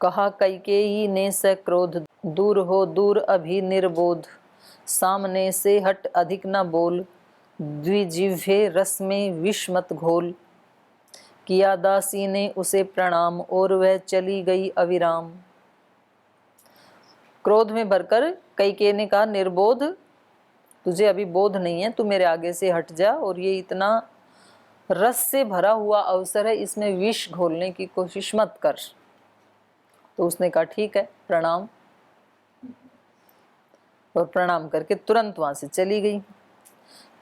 कहा कैकेयी ने सक्रोध, दूर हो दूर अभी निर्बोध, सामने से हट अधिक न बोल, द्विजिह्वे रस में विष मत घोल। किया दासी ने उसे प्रणाम और वह चली गई अविराम। क्रोध में भरकर कैकेयी ने कहा, निर्बोध, तुझे अभी बोध नहीं है, तू मेरे आगे से हट जा, और ये इतना रस से भरा हुआ अवसर है, इसमें विष घोलने की कोशिश मत कर। तो उसने कहा ठीक है, प्रणाम, और प्रणाम करके तुरंत वहां से चली गई।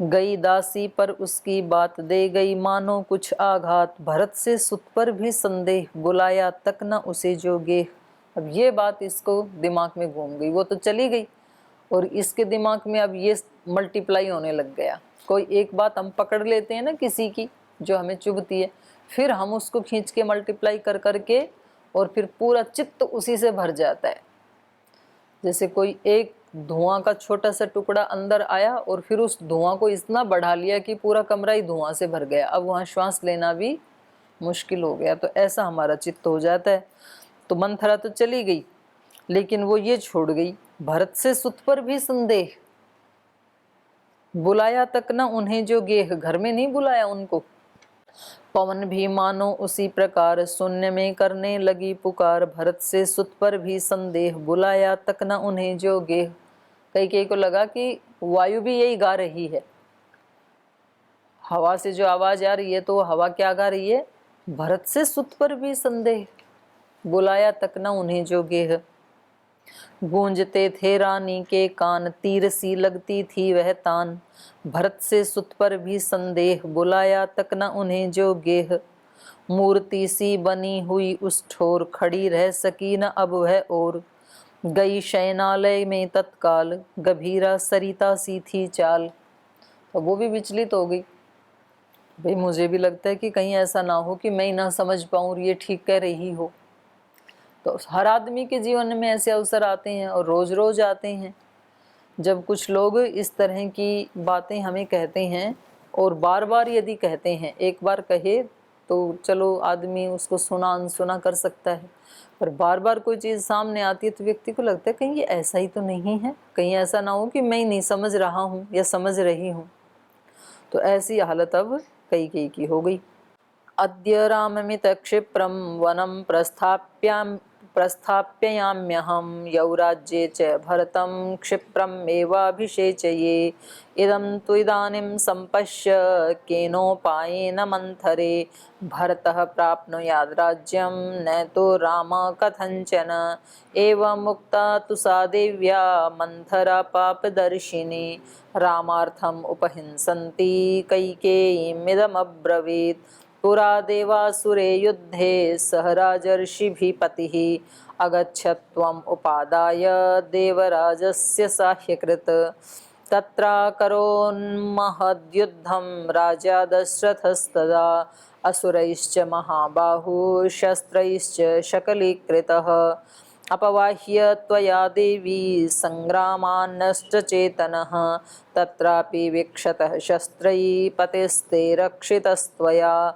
गई दासी पर उसकी बात दे गई, मानो कुछ आघात, भरत से सुत पर भी संदेह, बुलाया तक न उसे जो गेह। अब ये बात इसको दिमाग में घूम गई, वो तो चली गई और इसके दिमाग में अब ये मल्टीप्लाई होने लग गया। कोई एक बात हम पकड़ लेते हैं ना किसी की, जो हमें चुभती है, फिर हम उसको खींच के मल्टीप्लाई कर करके, और फिर पूरा चित्त उसी से भर जाता है। जैसे कोई एक धुआं का छोटा सा टुकड़ा अंदर आया और फिर उस धुआं को इतना बढ़ा लिया कि पूरा कमरा ही धुआं से भर गया, अब वहाँ श्वास लेना भी मुश्किल हो गया। तो ऐसा हमारा चित्त हो जाता है। तो मंथरा तो चली गई, लेकिन वो ये छोड़ गई, भरत से सुत पर भी संदेह, बुलाया तक न उन्हें जो गेह, घर में नहीं बुलाया उनको। पवन भी मानो उसी प्रकार, शून्य में करने लगी पुकार, भरत से सुत पर भी संदेह, बुलाया तक न उन्हें जो गेह। कैकेयी को लगा कि वायु भी यही गा रही है, हवा से जो आवाज आ रही है, तो हवा क्या गा रही है, भरत से सुत पर भी संदेह, बुलाया तक न उन्हें जो गेह। गूंजते थे रानी के कान, तीर सी लगती थी वह तान, भरत से सुत पर भी संदेह, बुलाया तक न उन्हें जो गेह। मूर्ति सी बनी हुई उस ठोर, खड़ी रह सकी न अब वह और, गई शयनालय में तत्काल, गभीरा सरिता सी थी चाल। तो वो भी विचलित हो गई, भाई मुझे भी लगता है कि कहीं ऐसा ना हो कि मैं ही ना समझ पाऊँ और ये ठीक कह रही हो। तो हर आदमी के जीवन में ऐसे अवसर आते हैं और रोज रोज आते हैं, जब कुछ लोग इस तरह की बातें हमें कहते हैं, और बार बार यदि कहते हैं, एक बार कहे तो चलो आदमी उसको सुना अनसुना कर सकता है, पर बार बार कोई चीज़ सामने आती है तो व्यक्ति को लगता है कहीं ये ऐसा ही तो नहीं है, कहीं ऐसा ना हो कि मैं ही नहीं समझ रहा हूँ या समझ रही हूँ। तो ऐसी हालत अब कैकेयी की हो गई। अद्य राममित क्षिप्रं वनं प्रस्थाप्याम्यहं, यौराज्ये च भरतं क्षिप्रमेवाभिषेचये। इदं तु इदानीं सम्पश्य केनोपायेन मन्थरे, भरतः प्राप्नुयाद् राज्यं न तु रामः कथञ्चन। एवमुक्ता तु सा देव्या मन्थरा पापदर्शिनी, रामार्थम् उपहिंसन्ती कैकेयीमिदमब्रवीत्। पुरा देवासुरे युद्धे सह राजर्षिभिः पतिः, अगच्छत् त्वम् उपादाय देवराजस्य साह्यकृत्। तत्राकरोन्महद्युद्धं राजा दशरथस्तदा, असुरैश्च महाबाहुः शस्त्रैश्च शकलीकृतः। अपवाह्य त्वया देवी सङ्ग्रामान्नष्टचेतनः, तत्रापि वीक्षतः शस्त्रैः पतिस्ते रक्षितस्त्वया।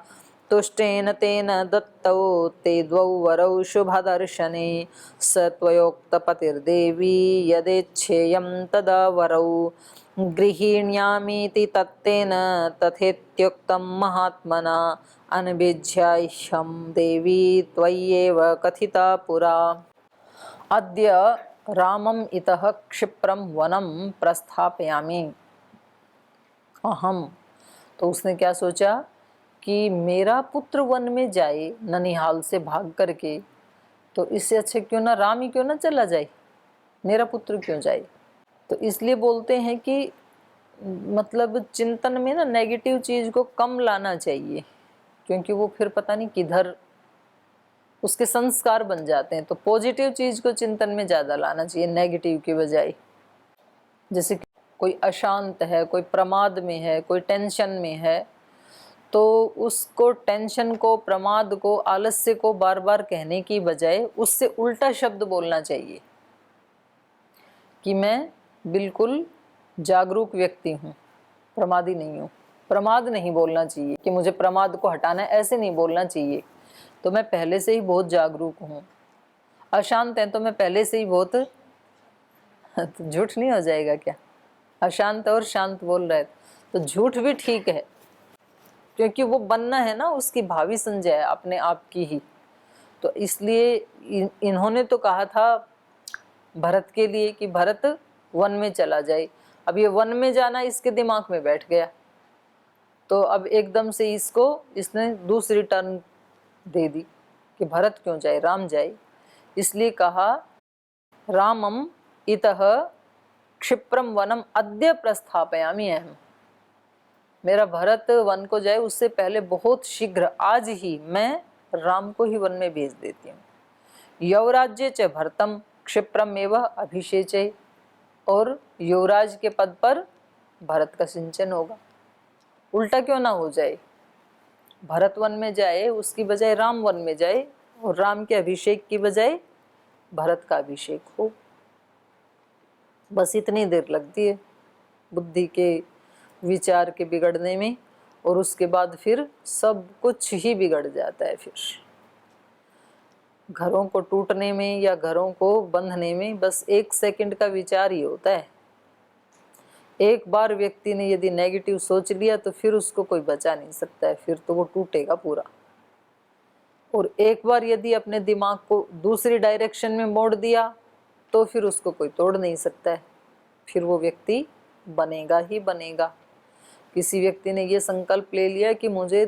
तुष्टेन तेन दत्तौ ते द्वौ वरौ शुभदर्शने, स त्वयोक्तपतिर्देवी यदेच्छेयं तदा वरौ। गृहीण्यामीति तत्तेन तथेत्युक्तं महात्मना, अनभिज्याह्यं देवी त्वय्येव कथिता पुरा। अद्य रामम इतः क्षिप्रम वनम प्रस्थापयामि अहम। तो उसने क्या सोचा कि मेरा पुत्र वन में जाए ननिहाल से भाग करके, तो इससे अच्छे क्यों ना राम ही क्यों ना चला जाए, मेरा पुत्र क्यों जाए। तो इसलिए बोलते हैं कि मतलब चिंतन में ना नेगेटिव चीज़ को कम लाना चाहिए, क्योंकि वो फिर पता नहीं किधर उसके संस्कार बन जाते हैं। तो पॉजिटिव चीज़ को चिंतन में ज़्यादा लाना चाहिए नेगेटिव की बजाय। जैसे कोई अशांत है, कोई प्रमाद में है, कोई टेंशन में है, तो उसको टेंशन को, प्रमाद को, आलस्य को बार बार कहने की बजाय उससे उल्टा शब्द बोलना चाहिए कि मैं बिल्कुल जागरूक व्यक्ति हूँ, प्रमादी नहीं हूँ। प्रमाद नहीं बोलना चाहिए कि मुझे प्रमाद को हटाना है, ऐसे नहीं बोलना चाहिए। तो मैं पहले से ही बहुत जागरूक हूँ, अशांत है तो मैं पहले से ही बहुत तो झूठ नहीं हो जाएगा क्या? अशांत और शांत बोल रहे तो झूठ भी ठीक है, क्योंकि वो बनना है ना, उसकी भावी संजय है अपने आप की ही। तो इसलिए इन्होंने तो कहा था भरत के लिए कि भरत वन में चला जाए। अब ये वन में जाना इसके दिमाग में बैठ गया, तो अब एकदम से इसने दूसरी टर्न दे दी कि भरत क्यों जाए, राम जाए। इसलिए कहा रामम इतः क्षिप्रम वनम अद्य प्रस्थापयामि अहम्। मेरा भरत वन को जाए उससे पहले बहुत शीघ्र आज ही मैं राम को ही वन में भेज देती हूँ। यौराज्य च भरतम क्षिप्रम एवं अभिषेचय, और युवराज के पद पर भरत का सिंचन होगा। उल्टा क्यों ना हो जाए, भरत वन में जाए उसकी बजाय राम वन में जाए, और राम के अभिषेक की बजाय भरत का अभिषेक हो। बस इतनी देर लगती है बुद्धि के विचार के बिगड़ने में, और उसके बाद फिर सब कुछ ही बिगड़ जाता है। फिर घरों को टूटने में या घरों को बंधने में बस 1 सेकंड का विचार ही होता है। एक बार व्यक्ति ने यदि नेगेटिव सोच लिया तो फिर उसको कोई बचा नहीं सकता है, फिर तो वो टूटेगा पूरा। और एक बार यदि अपने दिमाग को दूसरी डायरेक्शन में मोड़ दिया तो फिर उसको कोई तोड़ नहीं सकता है, फिर वो व्यक्ति बनेगा ही बनेगा। किसी व्यक्ति ने ये संकल्प ले लिया कि मुझे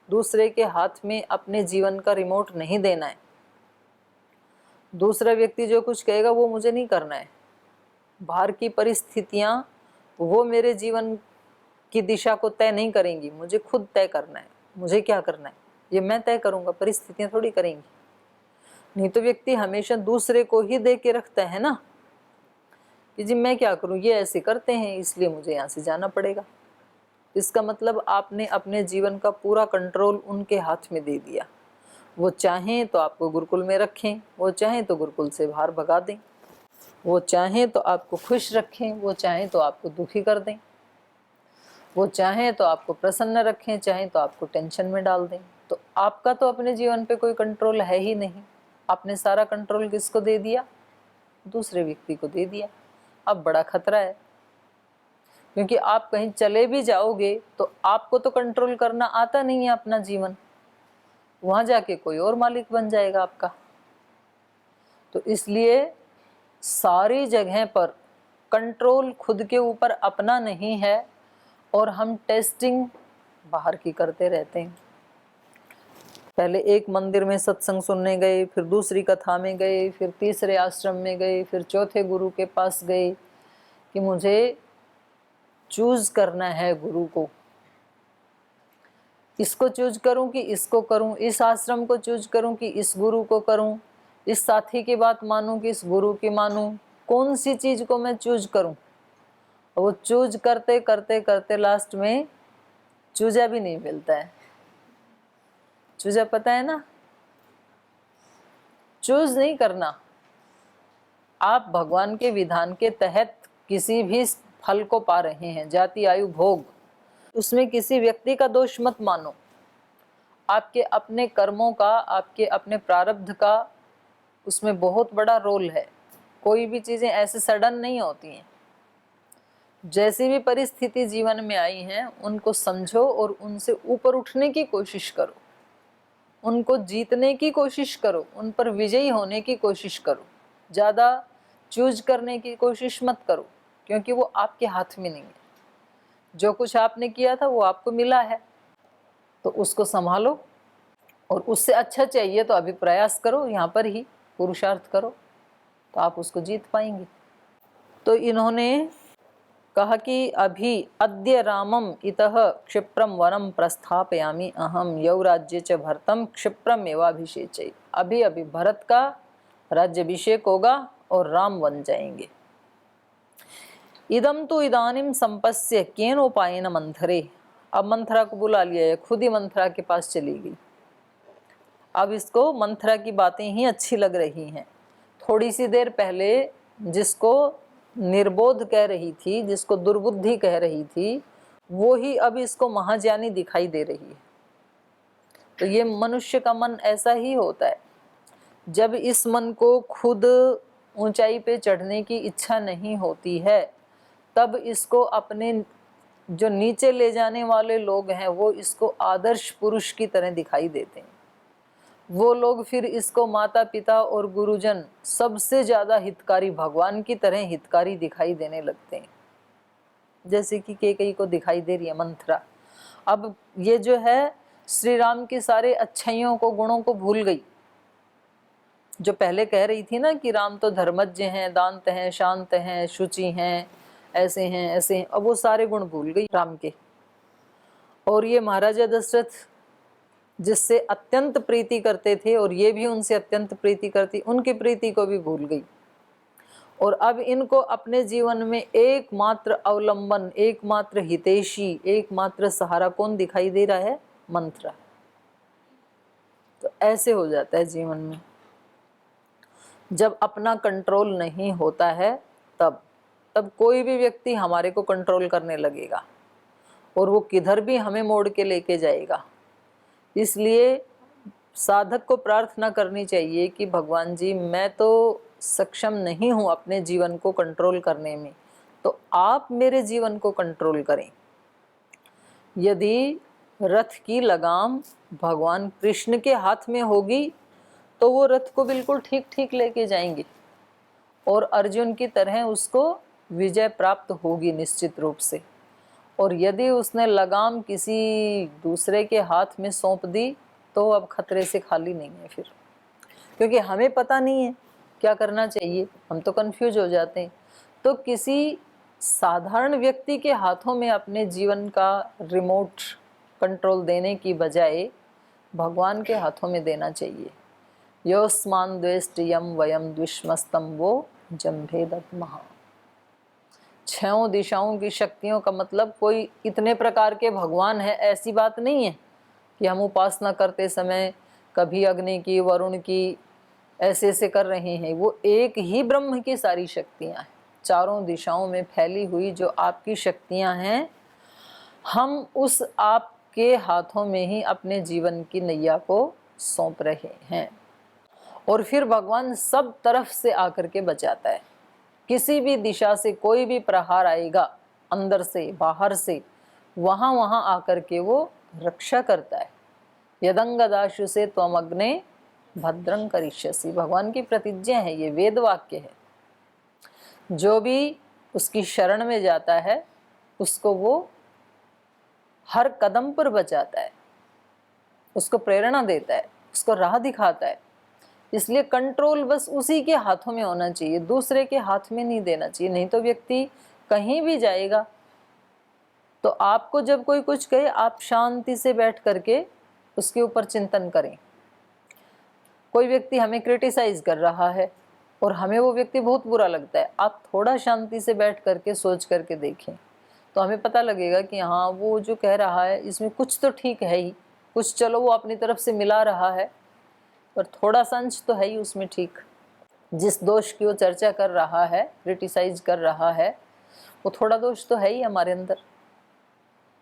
दूसरे के हाथ में अपने जीवन का रिमोट नहीं देना है, दूसरा व्यक्ति जो कुछ कहेगा वो मुझे नहीं करना है, बाहर की परिस्थितियां वो मेरे जीवन की दिशा को तय नहीं करेंगी, मुझे खुद तय करना है, मुझे क्या करना है ये मैं तय करूंगा, परिस्थितियां थोड़ी करेंगी। नहीं तो व्यक्ति हमेशा दूसरे को ही दे के रखता है ना कि जी मैं क्या करूं, ये ऐसे करते हैं इसलिए मुझे यहाँ से जाना पड़ेगा। इसका मतलब आपने अपने जीवन का पूरा कंट्रोल उनके हाथ में दे दिया। वो चाहें तो आपको गुरुकुल में रखें, वो चाहें तो गुरुकुल से बाहर भगा दें, वो चाहें तो आपको खुश रखें, वो चाहें तो आपको दुखी कर दें, वो चाहें तो आपको प्रसन्न रखें, चाहें तो आपको टेंशन में डाल दें। तो आपका तो अपने जीवन पे कोई कंट्रोल है ही नहीं। आपने सारा कंट्रोल किसको दे दिया? दूसरे व्यक्ति को दे दिया। अब बड़ा खतरा है, क्योंकि आप कहीं चले भी जाओगे तो आपको तो कंट्रोल करना आता नहीं है अपना जीवन, वहां जाके कोई और मालिक बन जाएगा आपका। तो इसलिए सारी जगह पर कंट्रोल खुद के ऊपर अपना नहीं है, और हम टेस्टिंग बाहर की करते रहते हैं। पहले एक मंदिर में सत्संग सुनने गए, फिर दूसरी कथा में गए, फिर तीसरे आश्रम में गए, फिर चौथे गुरु के पास गए कि मुझे चूज करना है गुरु को, इसको चूज करूं कि इसको करूं, इस आश्रम को चूज करूं कि इस गुरु को करूं, इस साथी की बात मानूं कि इस गुरु की मानूं, कौन सी चीज को मैं चूज करूं। वो चूज करते करते करते लास्ट में चूजा भी नहीं मिलता है। चूजा पता है ना, चूज नहीं करना। आप भगवान के विधान के तहत किसी भी फल को पा रहे हैं, जाति आयु भोग, उसमें किसी व्यक्ति का दोष मत मानो। आपके अपने कर्मों का, आपके अपने प्रारब्ध का उसमें बहुत बड़ा रोल है। कोई भी चीजें ऐसे सडन नहीं होती हैं। जैसी भी परिस्थिति जीवन में आई हैं उनको समझो और उनसे ऊपर उठने की कोशिश करो, उनको जीतने की कोशिश करो, उन पर विजयी होने की कोशिश करो। ज़्यादा चूज करने की कोशिश मत करो, क्योंकि वो आपके हाथ में नहीं है। जो कुछ आपने किया था वो आपको मिला है, तो उसको संभालो, और उससे अच्छा चाहिए तो अभी प्रयास करो, यहाँ पर ही पुरुषार्थ करो, तो आप उसको जीत पाएंगे। तो इन्होंने कहा कि अभी अद्य रामम इतः क्षिप्रम वनम प्रस्थापयामि अहम यौराज्य च भरतम क्षिप्रम एवाभिषेचय। अभी अभी भरत का राज्याभिषेक होगा और राम बन जाएंगे। इदम तो इदानीम संपस्य केन उपायन मंथरे। अब मंथरा को बुला लिया है, खुद ही मंथरा के पास चली गई। अब इसको मंथरा की बातें ही अच्छी लग रही हैं। थोड़ी सी देर पहले जिसको निर्बोध कह रही थी, जिसको दुर्बुद्धि कह रही थी, वो ही अब इसको महाज्ञानी दिखाई दे रही है। तो ये मनुष्य का मन ऐसा ही होता है, जब इस मन को खुद ऊंचाई पे चढ़ने की इच्छा नहीं होती है, तब इसको अपने जो नीचे ले जाने वाले लोग हैं वो इसको आदर्श पुरुष की तरह दिखाई देते हैं। वो लोग फिर इसको माता पिता और गुरुजन सबसे ज्यादा हितकारी, भगवान की तरह हितकारी दिखाई देने लगते हैं, जैसे कि केकई को दिखाई दे रही है मंथरा। अब ये जो है श्री राम के सारे अच्छाइयों को, गुणों को भूल गई। जो पहले कह रही थी ना कि राम तो धर्मज्ञ हैं, दांत हैं, शांत हैं, शुचि हैं, ऐसे हैं ऐसे हैं, अब वो सारे गुण भूल गई राम के। और ये महाराजा दशरथ जिससे अत्यंत प्रीति करते थे और ये भी उनसे अत्यंत प्रीति करती, उनकी प्रीति को भी भूल गई। और अब इनको अपने जीवन में एकमात्र अवलंबन, एकमात्र हितैषी, एकमात्र सहारा कौन दिखाई दे रहा है? मंथरा। तो ऐसे हो जाता है जीवन में, जब अपना कंट्रोल नहीं होता है तब कोई भी व्यक्ति हमारे को कंट्रोल करने लगेगा और वो किधर भी हमें मोड़ के लेके जाएगा। इसलिए साधक को प्रार्थना करनी चाहिए कि भगवान जी, मैं तो सक्षम नहीं हूँ अपने जीवन को कंट्रोल करने में, तो आप मेरे जीवन को कंट्रोल करें। यदि रथ की लगाम भगवान कृष्ण के हाथ में होगी तो वो रथ को बिल्कुल ठीक ठीक लेके जाएंगे और अर्जुन की तरह उसको विजय प्राप्त होगी निश्चित रूप से। और यदि उसने लगाम किसी दूसरे के हाथ में सौंप दी तो अब खतरे से खाली नहीं है फिर, क्योंकि हमें पता नहीं है क्या करना चाहिए, हम तो कंफ्यूज हो जाते हैं। तो किसी साधारण व्यक्ति के हाथों में अपने जीवन का रिमोट कंट्रोल देने की बजाय भगवान के हाथों में देना चाहिए। योस्मान द्वेष्ट यम वयम द्विष्मस्तम वो जम्भे दत्महा। छयों दिशाओं की शक्तियों का मतलब कोई इतने प्रकार के भगवान है ऐसी बात नहीं है कि हम उपासना करते समय कभी अग्नि की, वरुण की, ऐसे ऐसे कर रहे हैं। वो एक ही ब्रह्म की सारी शक्तियां हैं, चारों दिशाओं में फैली हुई जो आपकी शक्तियां हैं, हम उस आपके हाथों में ही अपने जीवन की नैया को सौंप रहे हैं। और फिर भगवान सब तरफ से आकर के बचाता है। किसी भी दिशा से कोई भी प्रहार आएगा, अंदर से बाहर से, वहां वहां आकर के वो रक्षा करता है। यदंगदाशु से त्वमग्ने भद्रं करिष्यसि, भगवान की प्रतिज्ञा है, ये वेद वाक्य है। जो भी उसकी शरण में जाता है उसको वो हर कदम पर बचाता है, उसको प्रेरणा देता है, उसको राह दिखाता है। इसलिए कंट्रोल बस उसी के हाथों में होना चाहिए, दूसरे के हाथ में नहीं देना चाहिए। नहीं तो व्यक्ति कहीं भी जाएगा तो आपको जब कोई कुछ कहे, आप शांति से बैठ करके उसके ऊपर चिंतन करें। कोई व्यक्ति हमें क्रिटिसाइज कर रहा है और हमें वो व्यक्ति बहुत बुरा लगता है, आप थोड़ा शांति से बैठ करके सोच करके देखें तो हमें पता लगेगा कि हाँ, वो जो कह रहा है इसमें कुछ तो ठीक है ही, कुछ चलो वो अपनी तरफ से मिला रहा है, पर थोड़ा सा अंश तो है ही उसमें ठीक। जिस दोष की वो चर्चा कर रहा है, क्रिटिसाइज कर रहा है, वो थोड़ा दोष तो है ही हमारे अंदर,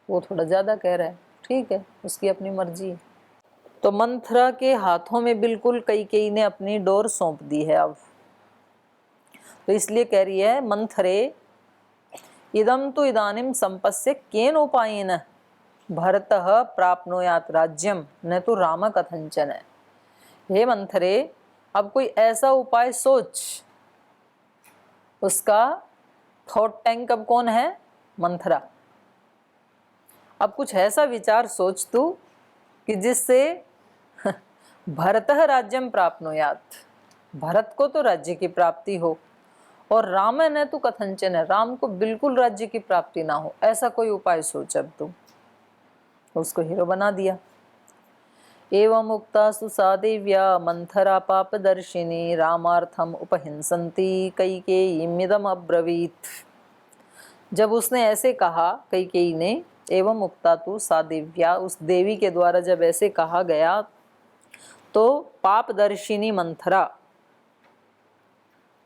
वो थोड़ा ज़्यादा कह रहा है, ठीक है, उसकी अपनी मर्जी है। तो मंथरा के हाथों में बिल्कुल कैकेयी ने अपनी डोर सौंप दी है अब। तो इसलिए कह रही है, मंथरे इदम तो इदानीम संपस्य केन उपायेन भरतः प्राप्नुयात् राज्यम न तो राम कथंचन। हे मंथरे, अब कोई ऐसा उपाय सोच। उसका थॉट टैंक अब कौन है? मंथरा। अब कुछ ऐसा विचार सोच तू कि जिससे भरतः राज्यम प्राप्नुयात्, भरत को तो राज्य की प्राप्ति हो, और राम न तो कथंचन, राम को बिल्कुल राज्य की प्राप्ति ना हो, ऐसा कोई उपाय सोच अब तू। उसको हीरो बना दिया। एवं उक्ता सुसा देव्या मंथरा पापदर्शिनी रामार्थम उपहिंसन्ति कैकेयीमिदम अब्रवीत। जब उसने ऐसे कहा, कैकेयी ने, एवं उक्ता तु सा देव्या, उस देवी के द्वारा जब ऐसे कहा गया, तो पापदर्शिनी मंथरा,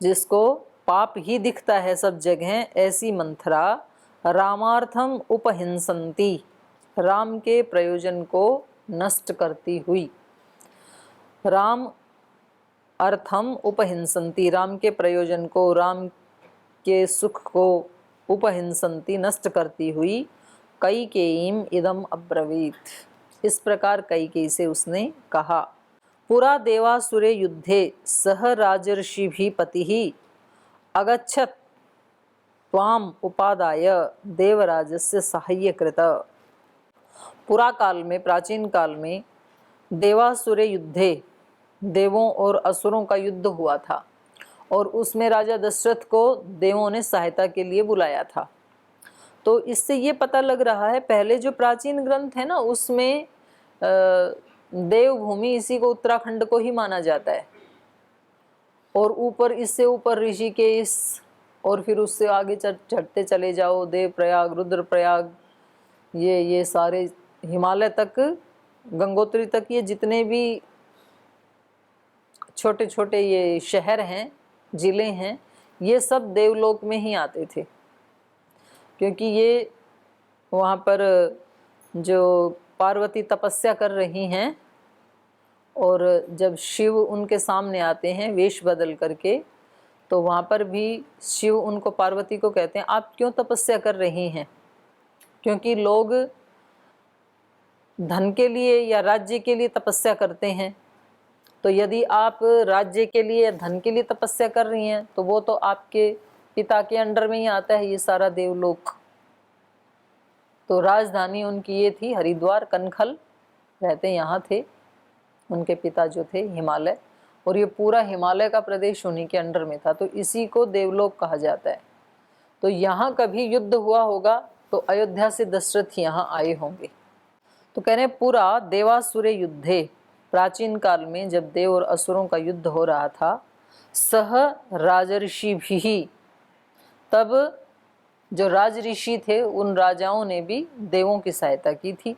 जिसको पाप ही दिखता है सब जगह, ऐसी मंथरा रामार्थम उपहिंसन्ति, राम के प्रयोजन को नष्ट करती हुई। राम अर्थम उपहिंसन्ति, राम के प्रयोजन को, राम के सुख को उपहिंसन्ति, नष्ट करती हुई, कैकेयीम इदम अब्रवीत, इस प्रकार कैकेयी से उसने कहा। पुरा देवासुरे युद्धे सह राजर्षिभिः पतिः अगच्छत् त्वाम उपादाय देवराजस्य साहाय्यकृत। पुरा काल में, प्राचीन काल में देवासुरे युद्धे, देवों और असुरों का युद्ध हुआ था और उसमें राजा दशरथ को देवों ने सहायता के लिए बुलाया था। तो इससे ये पता लग रहा है, पहले जो प्राचीन ग्रंथ है ना उसमें देवभूमि इसी को उत्तराखंड को ही माना जाता है, और ऊपर इससे ऊपर ऋषिकेश, और फिर उससे आगे चढ़ते चले जाओ देवप्रयाग, रुद्रप्रयाग, ये सारे हिमालय तक, गंगोत्री तक, ये जितने भी छोटे छोटे ये शहर हैं, जिले हैं, ये सब देवलोक में ही आते थे, क्योंकि ये वहाँ पर जो पार्वती तपस्या कर रही हैं और जब शिव उनके सामने आते हैं वेश बदल करके, तो वहाँ पर भी शिव उनको, पार्वती को कहते हैं आप क्यों तपस्या कर रही हैं, क्योंकि लोग धन के लिए या राज्य के लिए तपस्या करते हैं, तो यदि आप राज्य के लिए या धन के लिए तपस्या कर रही हैं तो वो तो आपके पिता के अंडर में ही आता है ये सारा देवलोक। तो राजधानी उनकी ये थी हरिद्वार, कनखल रहते यहाँ थे उनके पिता जो थे, हिमालय, और ये पूरा हिमालय का प्रदेश उन्हीं के अंडर में था, तो इसी को देवलोक कहा जाता है। तो यहाँ कभी युद्ध हुआ होगा तो अयोध्या से दशरथ यहाँ आए होंगे। तो कह रहे पूरा देवासुरे युद्धे, प्राचीन काल में जब देव और असुरों का युद्ध हो रहा था, सह राजर्षिभिः, तब जो राजऋषि थे उन राजाओं ने भी देवों की सहायता की थी।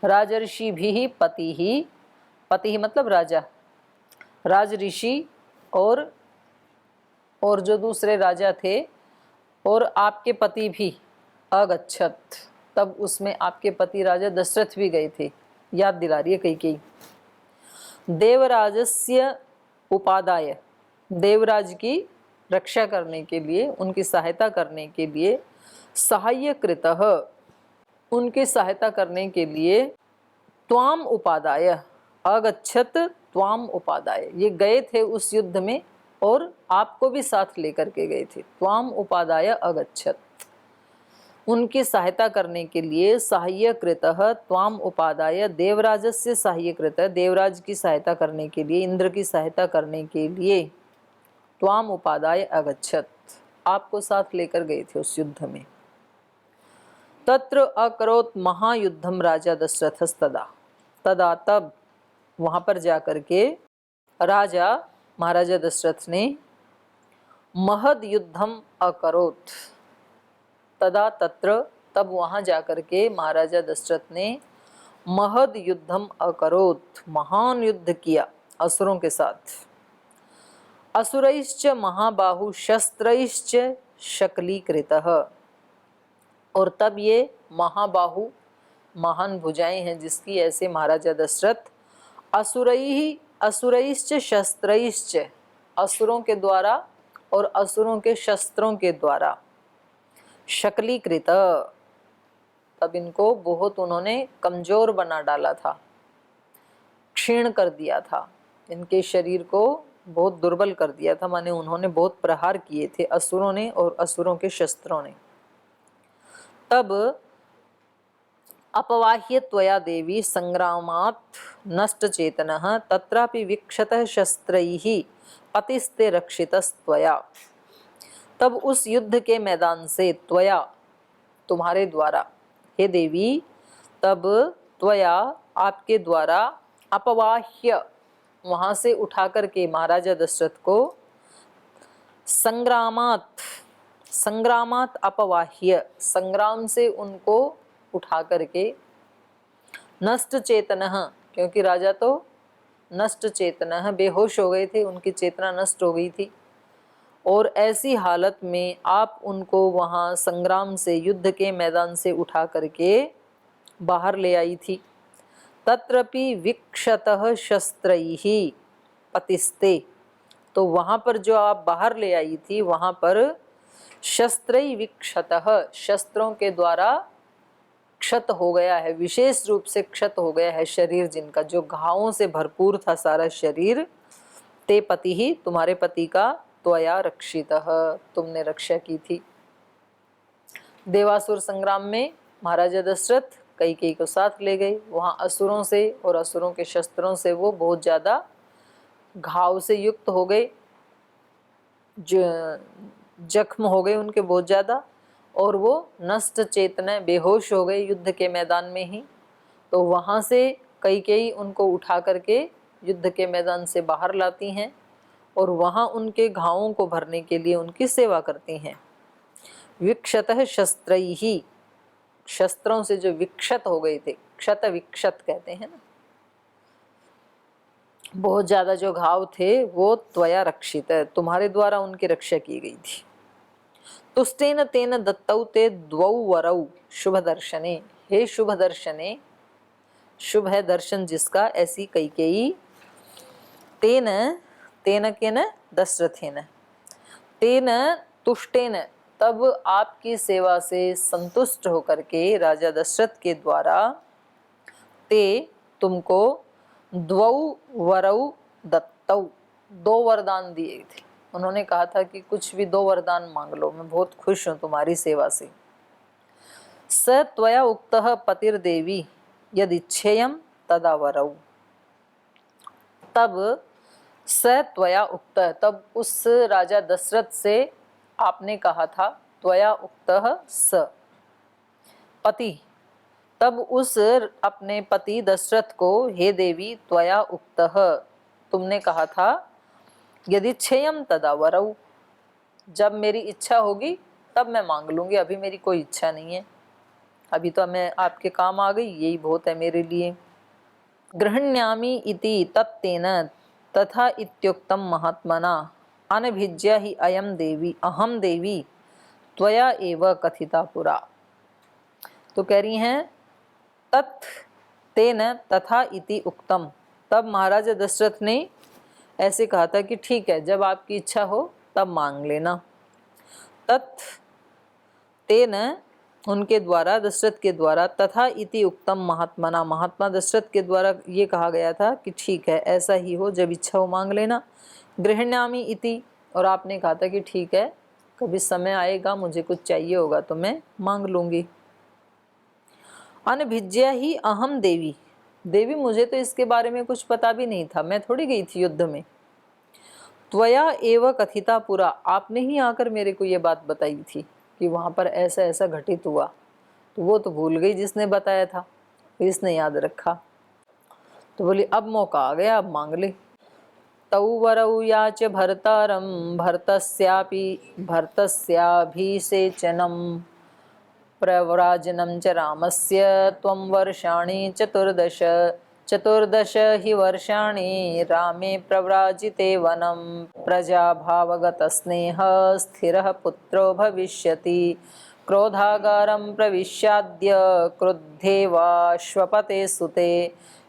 राजर्षिभिः पतिः, पतिः मतलब राजा, राजऋषि और जो दूसरे राजा थे, और आपके पति भी अगच्छत, तब उसमें आपके पति राजा दशरथ भी गए थे, याद दिला रही है कैकेयी। देवराजस्य उपादाय, देवराज की रक्षा करने के लिए, उनकी सहायता करने के लिए, साहाय्यकृतः, उनकी सहायता करने के लिए, त्वाम उपादाय, अगच्छत त्वाम उपादाय, ये गए थे उस युद्ध में और आपको भी साथ लेकर के गए थे। त्वाम उपादाय अगच्छत, उनकी सहायता करने के लिए, साहाय्यकृतः त्वाम उपादाय, देवराजस्य साहाय्यकृतः, देवराज की सहायता करने के लिए, इंद्र की सहायता करने के लिए, त्वाम उपादाय अगच्छत, आपको साथ लेकर गए थे उस युद्ध में। तत्र अकरोत् महायुद्धम राजा दशरथस्तदा, तदा तब वहाँ पर जाकर के राजा, महाराजा दशरथ ने महद युद्धम अकरोत्, तदा तत्र, तब वहाँ जाकर के महाराजा दशरथ ने महद युद्धम अकरोत्, महान युद्ध किया असुरों के साथ। असुरैश्च महाबाहु शस्त्रैश्च शकलीकृतः, और तब ये महाबाहु, महान भुजाएं हैं जिसकी, ऐसे महाराजा दशरथ असुरैश्च शस्त्रैश्च, असुरों के द्वारा और असुरों के शस्त्रों के द्वारा, शकलीकृत, तब इनको बहुत उन्होंने कमजोर बना डाला था, क्षीण कर दिया था, इनके शरीर को बहुत दुर्बल कर दिया था, माने उन्होंने बहुत प्रहार किए थे असुरों ने और असुरों के शस्त्रों ने। तब अपवाह्य त्वया देवी संग्रामात् नष्ट चेतनः तत्रापि विक्षतः शस्त्रैः पतिस्ते रक्षितस्त्वया, तब उस युद्ध के मैदान से, त्वया तुम्हारे द्वारा, हे देवी, तब त्वया आपके द्वारा, अपवाह्य वहाँ से उठा करके महाराजा दशरथ को, संग्रामात, संग्रामात अपवाह्य, संग्राम से उनको उठा करके, नष्ट चेतनः, क्योंकि राजा तो नष्ट चेतनः, बेहोश हो गए थे, उनकी चेतना नष्ट हो गई थी, और ऐसी हालत में आप उनको वहाँ संग्राम से, युद्ध के मैदान से उठा करके बाहर ले आई थी। तत्रपि विक्षतः शस्त्रैः पतिस्ते, तो वहां पर जो आप बाहर ले आई थी वहां पर शस्त्रई विक्षतः, शस्त्रों के द्वारा क्षत हो गया है, विशेष रूप से क्षत हो गया है शरीर जिनका, जो घावों से भरपूर था सारा शरीर। ते पति ही, तुम्हारे पति का, त्वया रक्षितः, तुमने रक्षा की थी। देवासुर संग्राम में महाराजा दशरथ कैकेयी को साथ ले गए, वहां असुरों से और असुरों के शस्त्रों से वो बहुत ज्यादा घाव से युक्त हो गए, जख्म हो गए उनके बहुत ज्यादा, और वो नष्ट चेतन बेहोश हो गए युद्ध के मैदान में ही। तो वहां से कैकेयी उनको उठा करके युद्ध के मैदान से बाहर लाती हैं और वहां उनके घावों को भरने के लिए उनकी सेवा करती हैं। विक्षतः शस्त्रैहि, शस्त्रों से जो विक्षत हो गए थे, क्षत विक्षत कहते हैं ना, बहुत ज्यादा जो घाव थे, वो त्वया रक्षित, तुम्हारे द्वारा उनकी रक्षा की गई थी। तुष्टेन तेन दत्तौ ते द्वौ वरौ शुभ दर्शने, हे शुभ दर्शने, शुभ है दर्शन जिसका, ऐसी कैकेयी, तेन, तेन केन दशरथेन, तेन तुष्टेन, तब आपकी सेवा से संतुष्ट होकर के राजा दशरथ के द्वारा, ते तुमको, द्वौ वरौ दत्तौ, दो वरदान दिए थे। उन्होंने कहा था कि कुछ भी दो वरदान मांग लो, मैं बहुत खुश हूं तुम्हारी सेवा से। स त्वया उक्तः पतिर्देवी यदिच्छेयम तदा वरौ, तब स त्वया उक्त, तब उस राजा दशरथ से आपने कहा था, त्वया उक्तः स पति, तब उस अपने पति दशरथ को, हे देवी त्वया उक्तः, तुमने कहा था, यदि क्षेयम तदा वरौ, जब मेरी इच्छा होगी तब मैं मांग लूंगी, अभी मेरी कोई इच्छा नहीं है, अभी तो मैं आपके काम आ गई, यही बहुत है मेरे लिए। गृह्णामि इति तत्तेन तथा इत्युक्तम महात्मना अनभिज्य ही अयम देवी अहम देवी त्वया एव कथिता पुरा। तो कह रही हैं तत् तेन तथा इति उक्तम, तब महाराजा दशरथ ने ऐसे कहा था कि ठीक है, जब आपकी इच्छा हो तब मांग लेना। तत् तेन, उनके द्वारा, दशरथ के द्वारा, तथा इति उक्तम महात्मना, महात्मा दशरथ के द्वारा ये कहा गया था कि ठीक है ऐसा ही हो, जब इच्छा हो मांग लेना। गृह्णामि इति, और आपने कहा था कि ठीक है, कभी समय आएगा मुझे कुछ चाहिए होगा तो मैं मांग लूंगी। अनभिज्या ही अहम देवी, देवी मुझे तो इसके बारे में कुछ पता भी नहीं था, मैं थोड़ी गई थी युद्ध में। त्वया एव कथिता पुरा, आपने ही आकर मेरे को ये बात बताई थी कि वहां पर ऐसा ऐसा घटित हुआ, तो वो तो भूल गई जिसने बताया था, इसने याद रखा। तो बोली अब मौका आ गया, अब मांग ले। तौ वरौ याच भर्तारं भर्तस्याभिषेचनं प्रव्राजनं च रामस्य त्वं वर्षाणि चतुर्दश, चतुर्दश हि वर्षाणि रामे प्रव्राजिते वनं, प्रजाभावगतस्नेह स्थिरः पुत्रो भविष्यति, क्रोधागारं प्रविश्याद्य क्रुद्धे वा श्वपते सुते,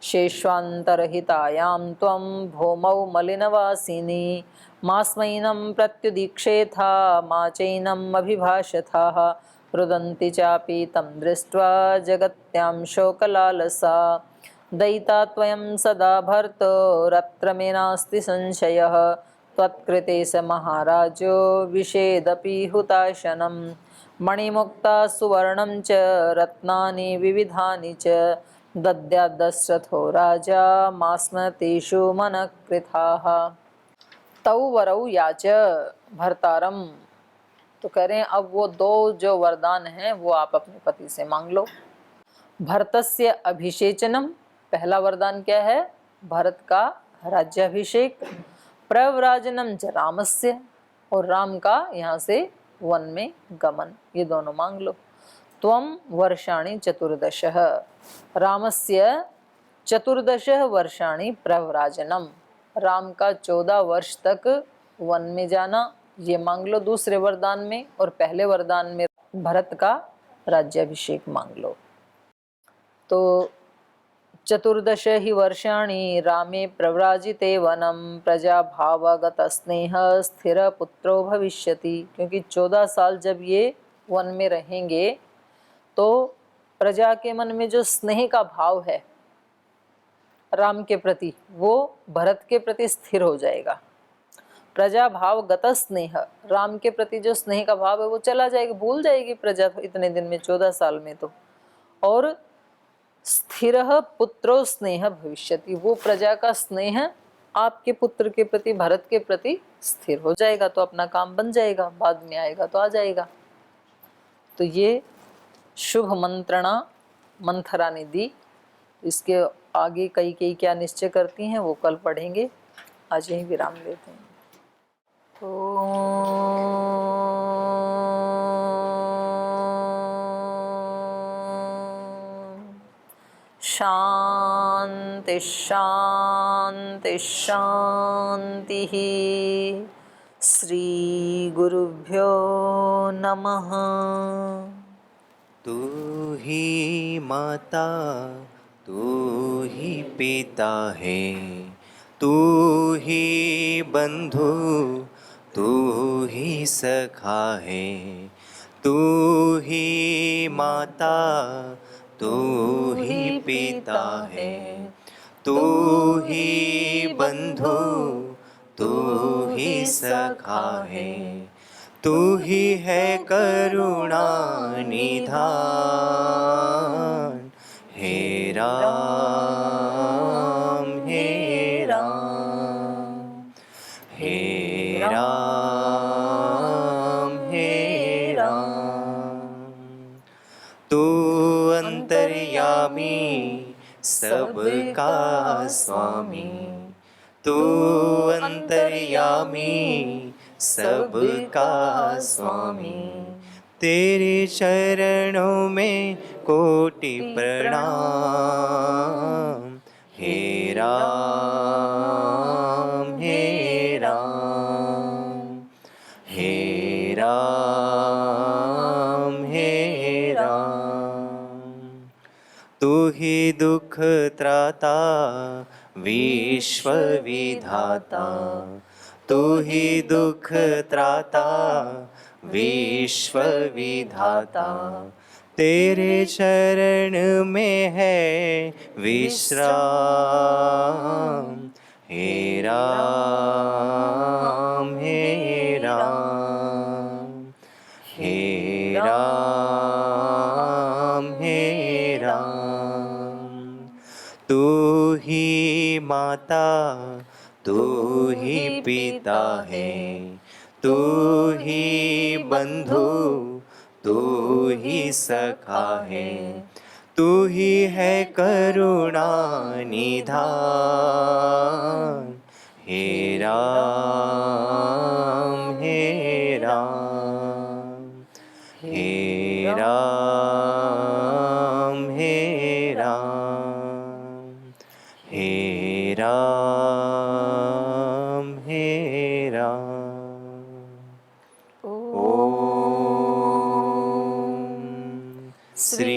शेष्वान्तरहितायां त्वं भूमौ मलिनवासिनी, मास्मैनं प्रत्युदीक्षेथा मा चैनम् अभिभाषथाः, रुदन्ति चापि तं दृष्ट्वा जगत्यां शोकलालसा, दयिता त्वयं सदा भर्तोरत्र मे नास्ति संशयः, त्वत्कृते स महाराजो विषेदपि हुताशनं, मणिमुक्ता सुवर्णं च रत्नानि विविधानि च, दद्याद् दशरथो राजा मास्म तेषु मनकृताः। तौ वरौ याच भर्तारम, तो कह रहे हैं अब वो दो जो वरदान हैं वो आप अपने पति से मांग लो। भरतस्य अभिषेचनम, पहला वरदान क्या है, भरत का राज्याभिषेक, प्रव्राजनम च रामस्य, और राम का यहाँ से वन में गमन, ये दोनों मांग लो। त्वं वर्षाणि चतुर्दश, रामस्य चतुर्दश वर्षाणि प्रव्राजनम, राम का 14 वर्ष तक वन में जाना, ये मांग लो दूसरे वरदान में, और पहले वरदान में भरत का राज्याभिषेक मांग लो। तो चतुर्दश हि वर्षाणि रामे प्रव्राजिते वनम प्रजा भावगत स्नेह स्थिर पुत्रो भविष्यति। क्योंकि 14 साल जब ये वन में रहेंगे तो प्रजा के मन में जो स्नेह का भाव है राम के प्रति वो भरत के प्रति स्थिर हो जाएगा। प्रजा भाव गत स्नेह, राम के प्रति जो स्नेह का भाव है वो चला जाएगा, भूल जाएगी प्रजा इतने दिन में, 14 साल में तो। और स्थिर पुत्रो स्नेह भविष्यति, वो प्रजा का स्नेह आपके पुत्र के प्रति, भरत के प्रति स्थिर हो जाएगा, तो अपना काम बन जाएगा, बाद में आएगा तो आ जाएगा। तो ये शुभ मंत्रणा मंथरा ने दी। इसके आगे कई कई क्या निश्चय करती हैं वो कल पढ़ेंगे। आज यहीं विराम लेते हैं। शांति शांति शांति। श्री गुरुभ्यो नमः। तू ही माता तू ही पिता है, तू ही बंधु तू ही सखा है। तू ही माता तू ही पिता है, तू ही बंधु तू ही सखा है। तू ही है करुणा निधान, हे राम हे राम, हे राम हे राम। तू अंतर्यामी सबका स्वामी, तू अंतर्यामी सबका स्वामी। तेरे चरणों में कोटि प्रणाम, हे राम हे राम, हे राम हे राम। तू ही दुख त्राता विश्व विधाता, तू ही दुख त्राता विश्व विधाता। तेरे चरण में है विश्राम, हे राम हे राम, हे राम हे राम। तू ही माता तू ही पिता है, तू ही बंधु तू ही सखा है। तू ही है करुणा निधान, हे राम हे राम, हे राम हे राम, हे राम हे राम। ओम श्री